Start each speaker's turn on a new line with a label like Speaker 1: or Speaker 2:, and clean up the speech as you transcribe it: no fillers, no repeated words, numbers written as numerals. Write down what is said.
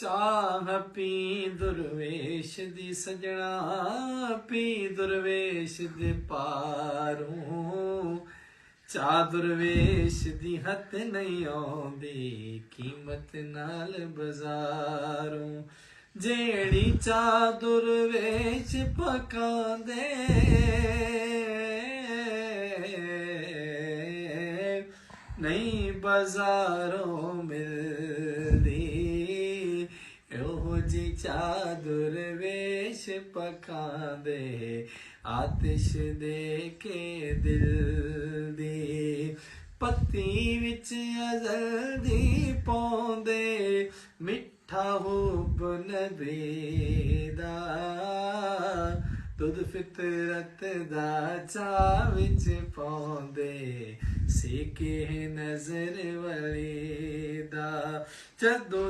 Speaker 1: ਚਾਹ ਪੀ ਦੁਰਵੇਸ਼ ਦੀ ਸਜਣਾ, ਪੀ ਦੁਰਵੇਸ਼ ਦੇ ਪਾਰੋਂ। ਚਾਹ ਦੁਰਵੇਸ਼ ਦੀ ਹੱਥ ਨਹੀਂ ਆਉਂਦੀ, ਕੀਮਤ ਨਾਲ ਬਜ਼ਾਰੋਂ। ਜਿਹੜੀ ਚਾਹ ਦੁਰਵੇਸ਼ ਪਕਾਉਂਦੇ, ਨਹੀਂ ਬਾਜ਼ਾਰੋਂ ਮਿਲਦੀ। ਇਹੋ ਜੀ ਚਾਹ ਦੁਰਵੇਸ਼ ਪਕਾਉਂਦੇ, ਆਤਿਸ਼ ਦੇ ਕੇ ਦਿਲ ਦੀ। ਪੱਤੀ ਵਿੱਚ ਅਜ਼ਲ ਦੀ ਪਾਉਂਦੇ, ਮਿੱਠਾ ਹੁਬ ਨਬੀ ਦਾ। ਦੁੱਧ ਫਿਤਰਤ ਦਾ ਚਾਹ ਵਿੱਚ ਪਾਉਂਦੇ, ਸੇਕੇ ਨਜ਼ਰ ਵਾਲੇ ਦਾ। ਜਦੋਂ